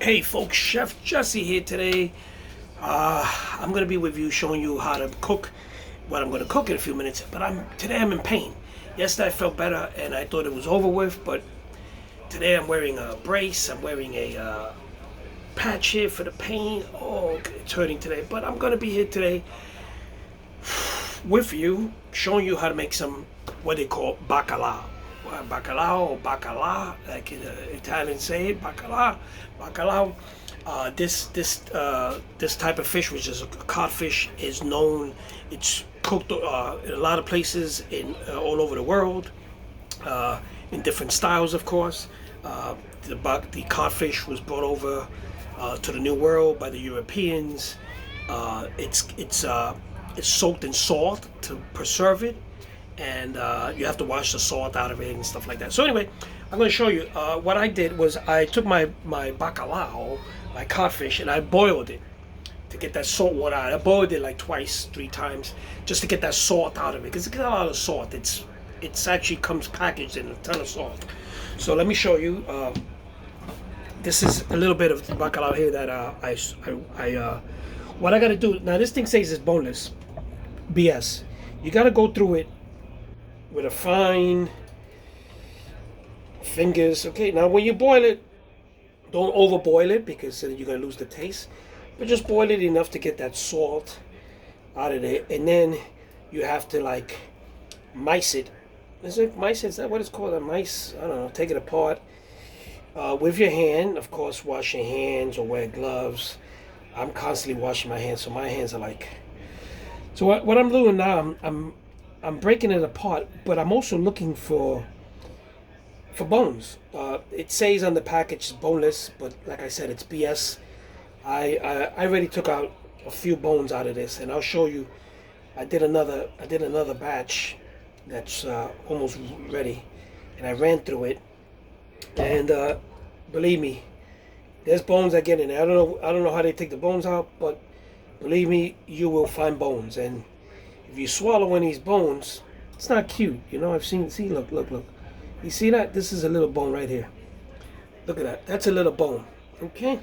Hey folks, Chef Jesse here today. I'm gonna be with you showing you how to cook what I'm gonna cook in a few minutes, but today I'm in pain. Yesterday I felt better and I thought it was over with, but today I'm wearing a brace, I'm wearing a patch here for the pain. Oh, it's hurting today, but I'm gonna be here today with you, showing you how to make some, what they call bacalao. Bacalao or bacala, like Italians say it, bacalao. This type of fish, which is a codfish, is known. It's cooked in a lot of places in all over the world, in different styles, of course. The codfish was brought over to the New World by the Europeans. It's soaked in salt to preserve it, and you have to wash the salt out of it and stuff like that. So anyway, I'm going to show you what I did was I took my bacalao, my codfish, and I boiled it to get that salt water out. I boiled it like twice, 3 times, just to get that salt out of it, because it gets a lot of salt. It's actually comes packaged in a ton of salt. So let me show you. This is a little bit of the bacalao here that what I got to do now. This thing says it's boneless. BS. You got to go through it with a fine fingers. Okay, now when you boil it, don't over boil it, because then you're gonna lose the taste, but just boil it enough to get that salt out of it, and then you have to like mice it. Is it mice? Is that what it's called? A mice? I don't know. Take it apart with your hand. Of course, wash your hands or wear gloves. I'm constantly washing my hands, so my hands are like. So what I'm doing now, I'm breaking it apart, but I'm also looking for bones. It says on the package boneless, but like I said, it's BS. I already took out a few bones out of this, and I'll show you. I did another batch that's almost ready, and I ran through it, and believe me, there's bones that get in there. I don't know how they take the bones out, but believe me, you will find bones. And if you swallow one of these bones, it's not cute. You know, I've seen, see, look. You see that? This is a little bone right here. Look at that. That's a little bone. Okay?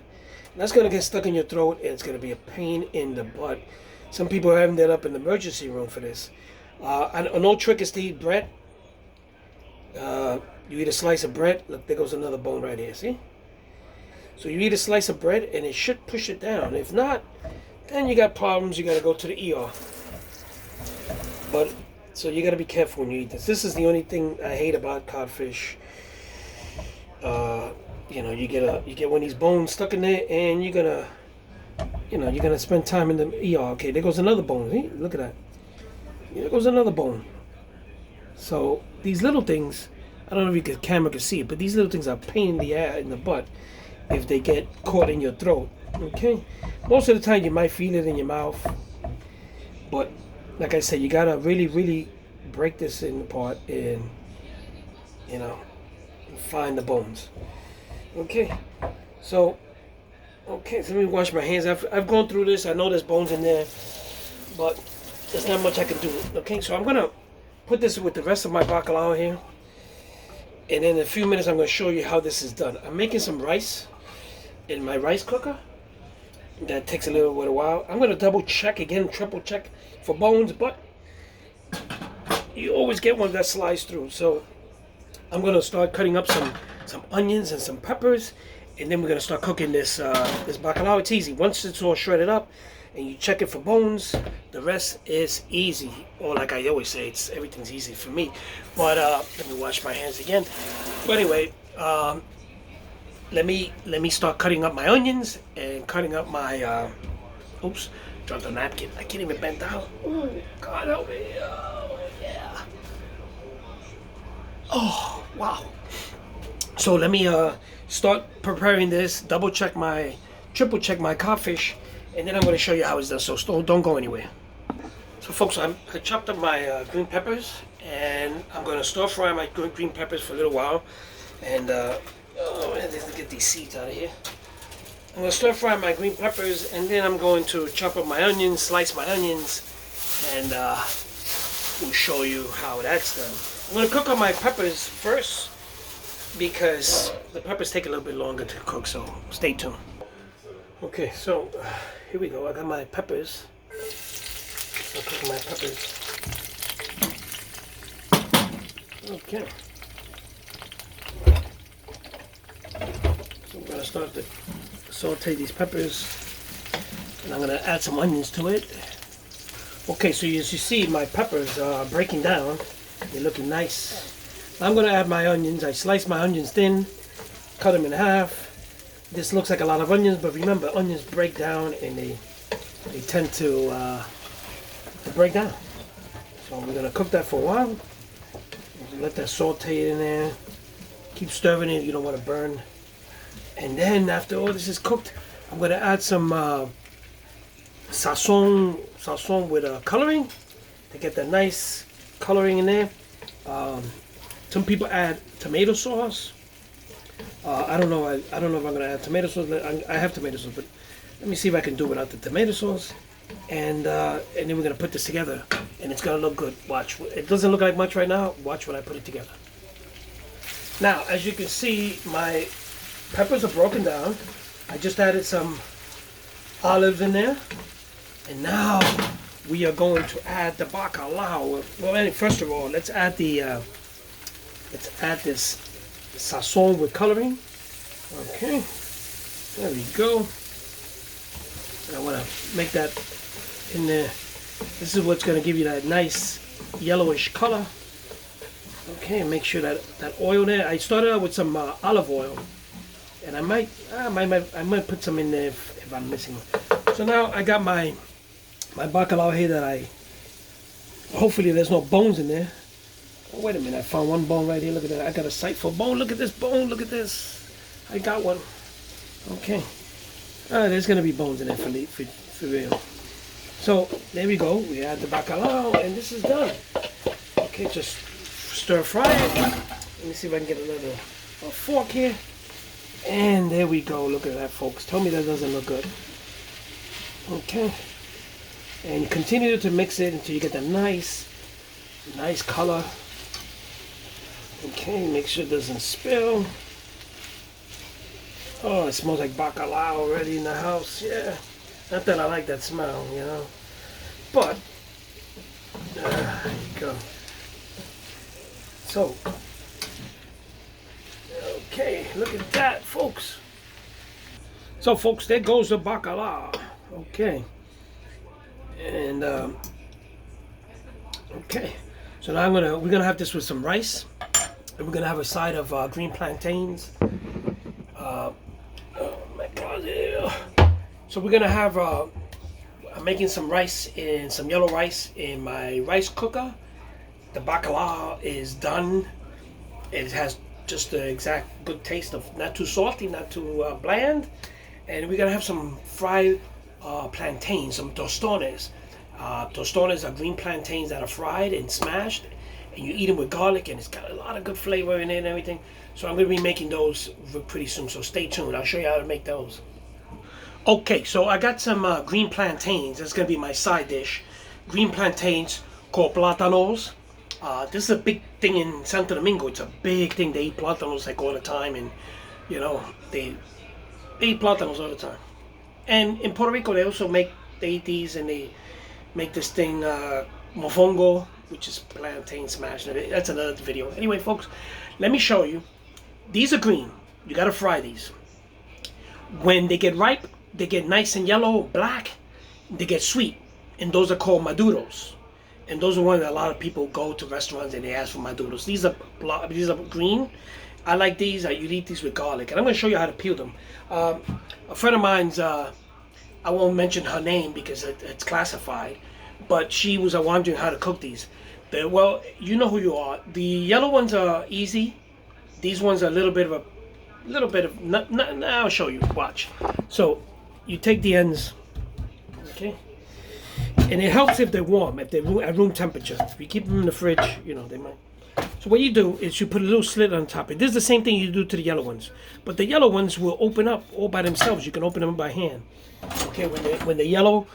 That's going to get stuck in your throat, and it's going to be a pain in the butt. Some people have ended up in the emergency room for this. An old trick is to eat bread. You eat a slice of bread. Look, there goes another bone right here. See? So you eat a slice of bread, and it should push it down. If not, then you got problems. You got to go to the ER. But so you got to be careful when you eat this. This is the only thing I hate about codfish. You know, you get one of these bones stuck in there, and you're gonna spend time in the ER. Okay, there goes another bone. See? Look at that. There goes another bone. So these little things, I don't know if the camera can see it, but these little things are a pain in the ass in the butt if they get caught in your throat. Okay, most of the time you might feel it in your mouth, but like I said, you gotta really break this in apart and find the bones. Okay, so let me wash my hands. I've gone through this. I know there's bones in there, but there's not much I can do. Okay, so I'm gonna put this with the rest of my bacalao here, and in a few minutes I'm gonna show you how this is done. I'm making some rice in my rice cooker. That takes a little bit of while. I'm gonna double check again, triple check for bones, but you always get one that slides through. So I'm gonna start cutting up some onions and some peppers, and then we're gonna start cooking this bacalao. It's easy. Once it's all shredded up and you check it for bones, the rest is easy. Or like I always say, everything's easy for me. But let me wash my hands again. But anyway, let me start cutting up my onions and cutting up my oops, dropped a napkin. I can't even bend down. Oh, God help me. Oh, yeah. Oh, wow. So let me start preparing this, triple check my codfish, and then I'm going to show you how it's done. So don't go anywhere. So folks, I chopped up my green peppers, and I'm going to stir fry my green peppers for a little while. And let's get these seeds out of here. I'm going to stir fry my green peppers, and then I'm going to chop up my onions, slice my onions, and we'll show you how that's done. I'm going to cook up my peppers first, because the peppers take a little bit longer to cook, so stay tuned. Okay, so here we go. I got my peppers. I'll cook my peppers. Okay. So I'm gonna start to saute these peppers, and I'm gonna add some onions to it. Okay, so as you see, my peppers are breaking down. They're looking nice. I'm gonna add my onions. I slice my onions thin, cut them in half. This looks like a lot of onions, but remember, onions break down and they tend to break down. So we're gonna cook that for a while. Let that saute in there. Keep stirring it. You don't want to burn. And then after all this is cooked, I'm gonna add some sazon with coloring to get that nice coloring in there. Some people add tomato sauce. I don't know. I don't know if I'm gonna add tomato sauce. I have tomato sauce, but let me see if I can do it without the tomato sauce. And then we're gonna put this together, and it's gonna look good. Watch. It doesn't look like much right now. Watch when I put it together. Now, as you can see, my peppers are broken down. I just added some olives in there, and now we are going to add the bacalao. Well, first of all, let's add this sazon with coloring. Okay, there we go. I want to make that in there. This is what's going to give you that nice yellowish color. Okay, make sure that oil there. I started out with some olive oil, and I might put some in there if I'm missing one. So now I got my bacalao here that hopefully there's no bones in there. Oh, wait a minute, I found one bone right here. Look at that. I got a sight for bone. Look at this bone. Look at this. I got one. Okay. There's going to be bones in there for real. So there we go. We add the bacalao, and this is done. Okay, just stir fry it. Let me see if I can get another fork here. And there we go. Look at that, folks. Tell me that doesn't look good. Okay. And continue to mix it until you get that nice color. Okay, make sure it doesn't spill. Oh, it smells like bacalao already in the house. Yeah. Not that I like that smell, you know. But, there you go. So, okay, look at that, folks. So, folks, there goes the bacalao. Okay. And, okay. So now we're gonna have this with some rice. And we're gonna have a side of green plantains. Oh my God! Yeah. So we're gonna have. I'm making some rice and some yellow rice in my rice cooker. The bacalao is done. It has just the exact good taste of not too salty, not too bland. And we're gonna have some fried plantains, some tostones. Tostones are green plantains that are fried and smashed, and you eat them with garlic, and it's got a lot of good flavor in it and everything. So I'm going to be making those pretty soon, so stay tuned. I'll show you how to make those. Okay, so I got some green plantains. That's going to be my side dish. Green plantains called Platanos. This is a big thing in Santo Domingo. It's a big thing. They eat Platanos like all the time, and you know, they eat Platanos all the time. And in Puerto Rico, they eat these, and they make this thing mofongo, which is plantain smashed. That's another video. Anyway, folks, let me show you. These are green. You gotta fry these. When they get ripe, they get nice and yellow, black. They get sweet, and those are called maduros. And those are ones that a lot of people go to restaurants and they ask for maduros. These are green. I like these. You eat these with garlic, and I'm gonna show you how to peel them. A friend of mine's. I won't mention her name because it's classified, but she was wondering how to cook these. Well, you know who you are. The yellow ones are easy. These ones are a little bit of. I'll show you. Watch. So, you take the ends, okay, and it helps if they're warm, if they're at room temperature. If you keep them in the fridge, you know they might. So what you do is you put a little slit on top. This is the same thing you do to the yellow ones, but the yellow ones will open up all by themselves. You can open them by hand. Okay, when they're yellow,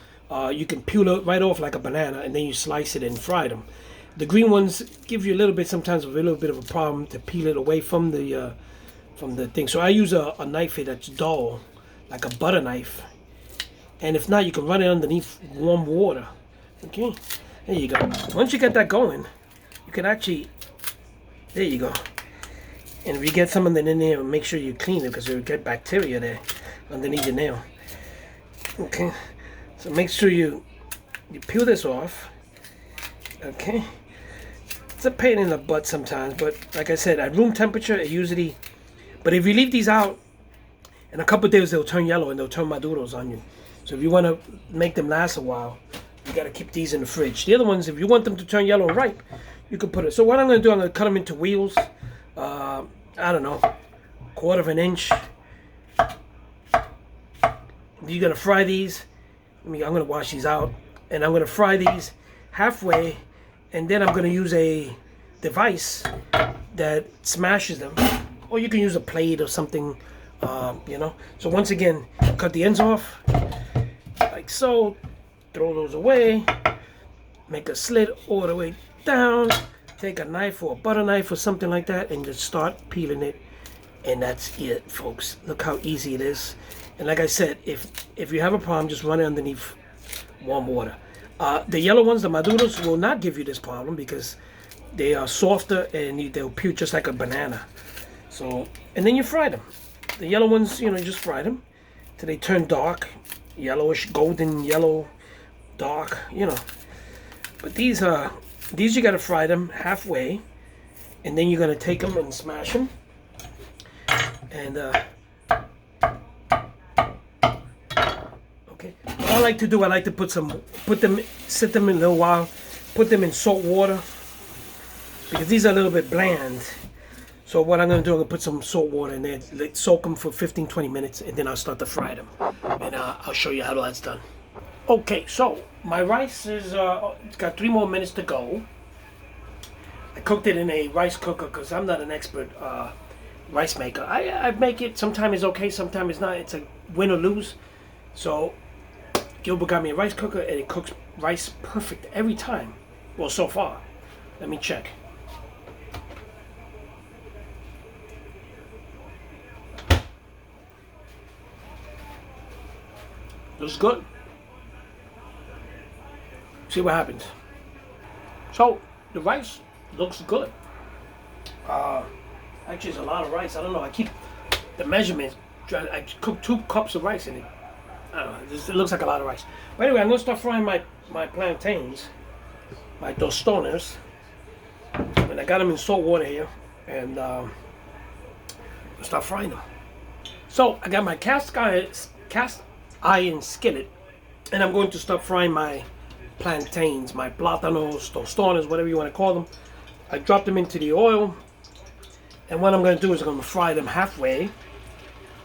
you can peel it right off like a banana, and then you slice it and fry them. The green ones give you a little bit, sometimes a little bit of a problem to peel it away from the thing. So I use a knife here that's dull, like a butter knife, And if not, you can run it underneath warm water. Okay, there you go. Once you get that going, you can actually, there you go. And if you get something in there, make sure you clean it because you'll get bacteria there underneath your nail. Okay, so make sure you peel this off. Okay, it's a pain in the butt sometimes, but like I said, at room temperature, it usually. But if you leave these out, in a couple of days they'll turn yellow and they'll turn maduros on you. So if you want to make them last a while, you got to keep these in the fridge. The other ones, if you want them to turn yellow and ripe, you can put it. So what I'm going to do, I'm going to cut them into wheels. I don't know, 1/4 inch. You're going to fry these. I'm going to wash these out. And I'm going to fry these halfway. And then I'm going to use a device that smashes them. Or you can use a plate or something, you know. So once again, cut the ends off. Like so. Throw those away. Make a slit all the way down. Take a knife or a butter knife or something like that and just start peeling it. And that's it, folks. Look how easy it is. And like I said, if you have a problem, just run it underneath warm water. The yellow ones, the maduros, will not give you this problem because they are softer and they'll peel just like a banana. So, and then you fry them. The yellow ones, you know, you just fry them till they turn dark, yellowish, golden yellow, dark, you know. But these you gotta fry them halfway, and then you're gonna take them and smash them. And okay, what I like to do, I like to sit them in a little while, put them in salt water because these are a little bit bland. So what I'm going to do, I'm going to put some salt water in there, soak them for 15-20 minutes, and then I'll start to fry them. And I'll show you how that's done. Okay, so my rice is it's got 3 more minutes to go. I cooked it in a rice cooker because I'm not an expert rice maker. I make it, sometimes it's okay, sometimes it's not. It's a win or lose. So Gilbert got me a rice cooker, and it cooks rice perfect every time. Well, so far. Let me check. Looks good. See what happens. So the rice looks good. Actually, it's a lot of rice. I don't know. I keep the measurements. I cook 2 cups of rice in it. I don't know. It looks like a lot of rice. But anyway, I'm gonna start frying my plantains, my tostones, and I got them in salt water here, and I'll start frying them. So I got my cast iron skillet, and I'm going to start frying my plantains, my platanos, tostones, whatever you want to call them. I drop them into the oil, and what I'm going to do is I'm going to fry them halfway,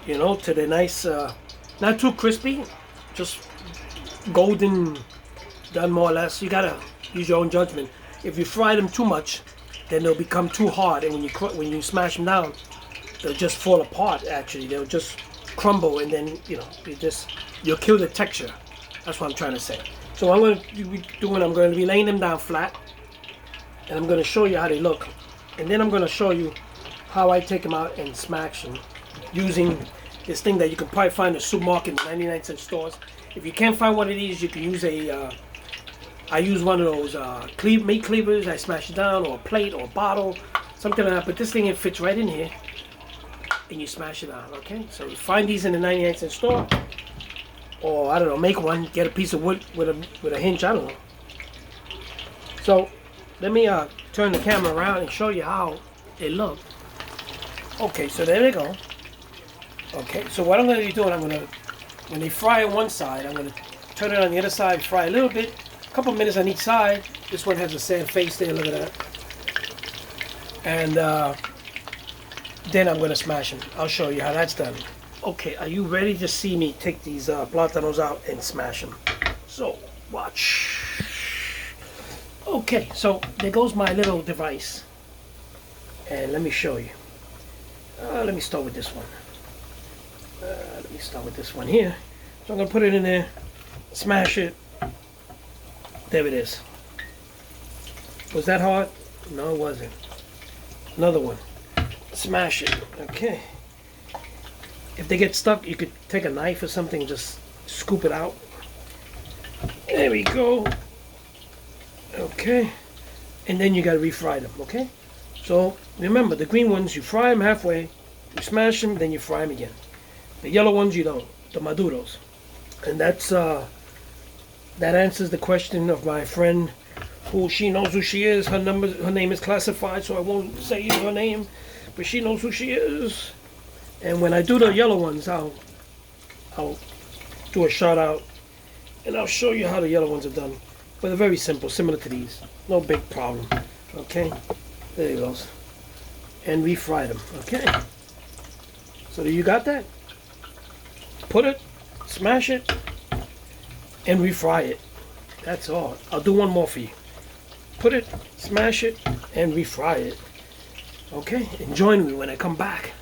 you know, to the nice, not too crispy, just golden done more or less. You got to use your own judgment. If you fry them too much, then they'll become too hard, and when you smash them down, they'll just fall apart. Actually, they'll just crumble, and then you'll kill the texture. That's what I'm trying to say. So what I'm going to be doing, I'm going to be laying them down flat, and I'm going to show you how they look, and then I'm going to show you how I take them out and smash them using this thing that you can probably find in the supermarket in 99-cent stores. If you can't find one of these, you can use I use one of those meat cleavers. I smash it down, or a plate, or a bottle, something like that. But this thing, it fits right in here, and you smash it out. Okay, so you find these in the 99-cent store, or I don't know, make one, get a piece of wood with a hinge. I don't know. So let me turn the camera around and show you how they look. Okay, so there they go. Okay, so what I'm going to be doing, when they fry on one side, I'm going to turn it on the other side and fry a little bit, a couple minutes on each side. This one has a sad face there, look at that. And then I'm going to smash them. I'll show you how that's done. Okay, are you ready to see me take these platanos out and smash them? So, watch. Okay, so there goes my little device. And let me show you. Let me start with this one. Let me start with this one here. So I'm going to put it in there, smash it. There it is. Was that hard? No, it wasn't. Another one. Smash it. Okay. If they get stuck, you could take a knife or something, just scoop it out. There we go. Okay. And then you gotta refry them, okay? So remember, the green ones, you fry them halfway, you smash them, then you fry them again. The yellow ones, you don't. The maduros. And that's, that answers the question of my friend who she knows who she is. Her name is classified, so I won't say her name, but she knows who she is. And when I do the yellow ones, I'll do a shout out, and I'll show you how the yellow ones are done. But they're very simple, similar to these. No big problem. Okay, there it goes. And refry them. Okay. So you got that? Put it, smash it, and refry it. That's all. I'll do one more for you. Put it, smash it, and refry it. Okay, and join me when I come back,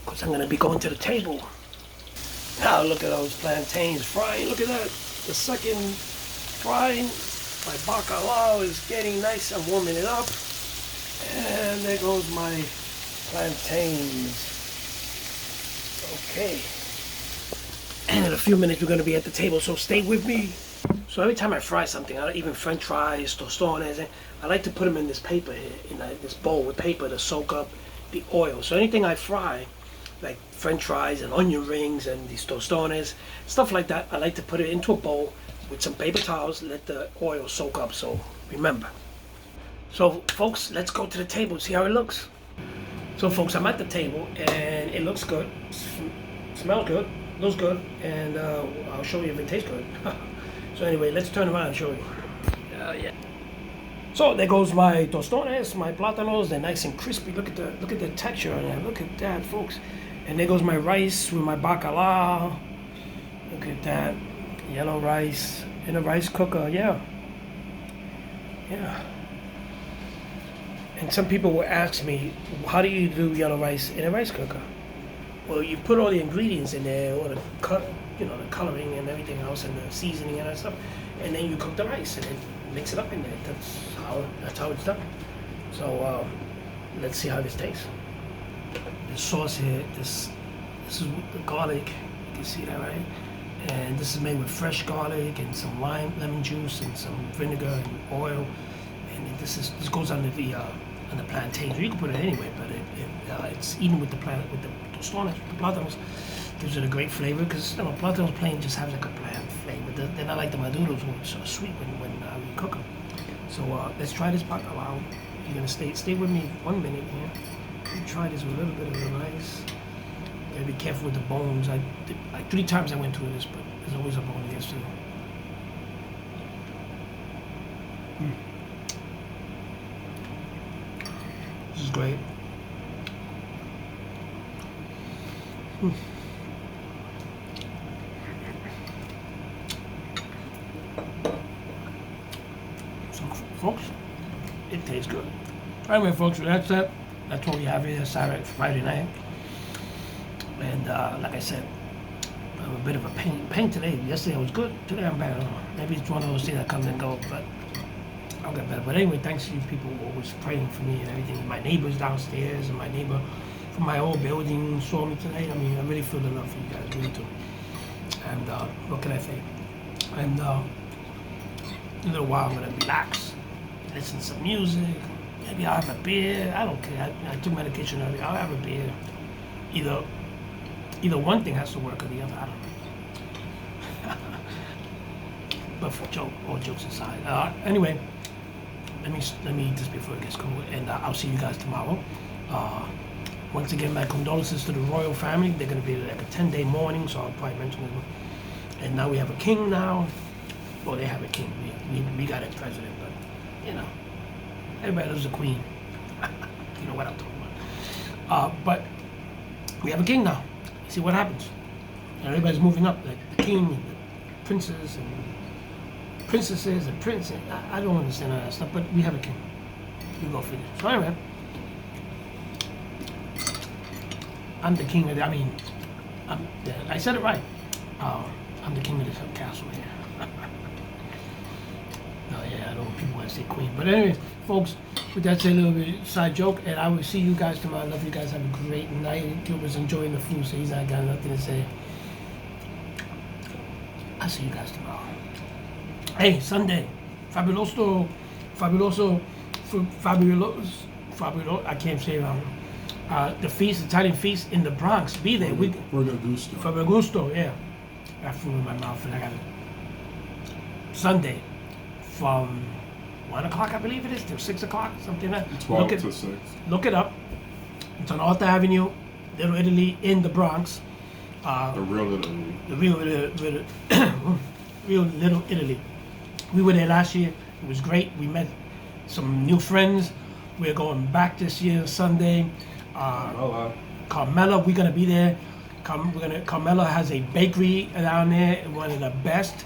because I'm going to be going to the table. Now look at those plantains frying. Look at that. The second frying. My bacalao is getting nice. I'm warming it up. And there goes my plantains. Okay. And in a few minutes we're going to be at the table, so stay with me. So every time I fry something, even french fries, tostones, I like to put them in this paper here, in this bowl with paper to soak up the oil. So anything I fry, like french fries and onion rings and these tostones, stuff like that, I like to put it into a bowl with some paper towels, let the oil soak up, so remember. So folks, let's go to the table, see how it looks. So folks, I'm at the table and it looks good, smells good, looks good, and I'll show you if it tastes good. So anyway, let's turn around and show you. Yeah. So there goes my tostones, my platanos. They're nice and crispy. Look at the texture on that. Look at that, folks. And there goes my rice with my bacalao. Look at that, yellow rice in a rice cooker. Yeah. And some people will ask me, how do you do yellow rice in a rice cooker? Well, you put all the ingredients in there, or the coloring and everything else, and the seasoning and that stuff, and then you cook the rice and then mix it up in there. That's how it's done. So let's see how this tastes. The sauce here, this is the garlic. You can see that, right? And this is made with fresh garlic and some lemon juice and some vinegar and oil. And this goes under the plantains. You can put it anyway, but it's eaten with the tostones, the platanos. Gives it a great flavor, because platanos plain just have like a bland flavor. They're not like the maduros, which are sweet when we cook them. So let's try this bacalao. You're gonna stay with me 1 minute here. Try this with a little bit of the rice. Gotta be careful with the bones. Like 3 times I went through this, but there's always a bone here too. This is great. So, folks, it tastes good. Anyway, folks, that's it. That's what we have here Saturday, Friday night. And like I said, I'm a bit of a pain today. Yesterday I was good. Today I'm bad. I don't know. Maybe it's one of those things that comes and goes, but I'll get better. But anyway, thanks to you people who always praying for me and everything. My neighbors downstairs and my neighbor from my old building saw me today. I mean, I really feel the love for you guys, really do. And what can I say? And in a little while I'm gonna relax, listen to some music. Maybe I'll have a beer. I don't care. I took medication earlier. I'll have a beer. Either one thing has to work or the other. I don't know. But all jokes aside. Anyway, let me just before it gets cold, and I'll see you guys tomorrow. Once again, my condolences to the royal family. They're gonna be like a 10-day mourning, so I'll probably mention it. And now we have a king now. Well, they have a king. We got a president, but everybody loves a queen. You know what I'm talking about. But we have a king now. See what happens. And everybody's moving up, like the king and the princes and princesses and prince. I don't understand all that stuff, but we have a king. You go figure. So anyway, I'm the king of the, I said it right. I'm the king of this castle here. No, yeah, I don't want people want to say queen. But anyway, folks, with that said, a little bit side joke, and I will see you guys tomorrow. I love you guys. Have a great night. Gilbert's enjoying the food, so he's not got nothing to say. I'll see you guys tomorrow. Hey, Sunday, fabuloso, I can't say it. The feast, Italian feast in the Bronx. Be there. Ferragosto, yeah. I got food in my mouth and I got it. Sunday, from 1 o'clock, I believe it is, till 6 o'clock, something like that. 12 to 6. Look it up. It's on Arthur Avenue, Little Italy in the Bronx. The real Little Italy. The real Little Italy. We were there last year. It was great. We met some new friends. We're going back this year, Sunday. Carmela, we're gonna be there. Carmela has a bakery down there, one of the best,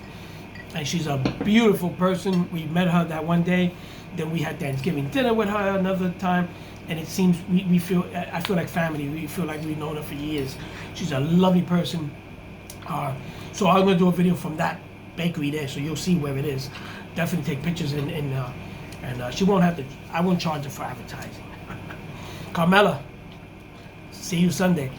and she's a beautiful person. We met her that one day. Then we had Thanksgiving dinner with her another time, and it seems I feel like family. We feel like we've known her for years. She's a lovely person. So I'm gonna do a video from that bakery there, so you'll see where it is. Definitely take pictures and she won't have to. I won't charge her for advertising. Carmela, see you Sunday.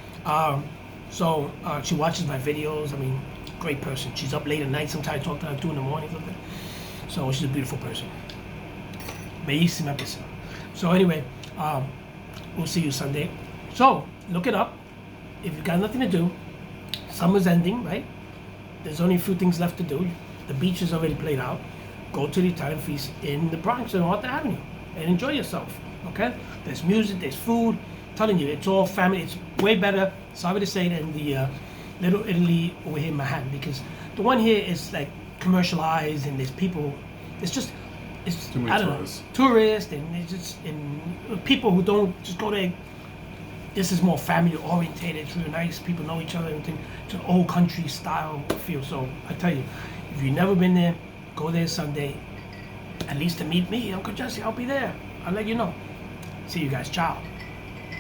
She watches my videos. I mean, great person. She's up late at night. Sometimes I talk to her at 2 in the morning. Something. So she's a beautiful person. Bellissima persona. So anyway, we'll see you Sunday. So look it up. If you've got nothing to do, summer's ending, right? There's only a few things left to do. The beach is already played out. Go to the Italian feast in the Bronx and Arthur Avenue and enjoy yourself. Okay? There's music, there's food. I'm telling you, it's all family. It's way better, sorry to say, than the Little Italy over here in Manhattan, because the one here is like commercialized and there's people. It's too many tourists. Tourists and it's just people who don't just go there. This is more family orientated. It's really nice. People know each other and everything. It's an old country style feel. So I tell you, if you've never been there, go there Sunday. At least to meet me, Uncle Jesse. I'll be there. I'll let you know. See you guys. Ciao.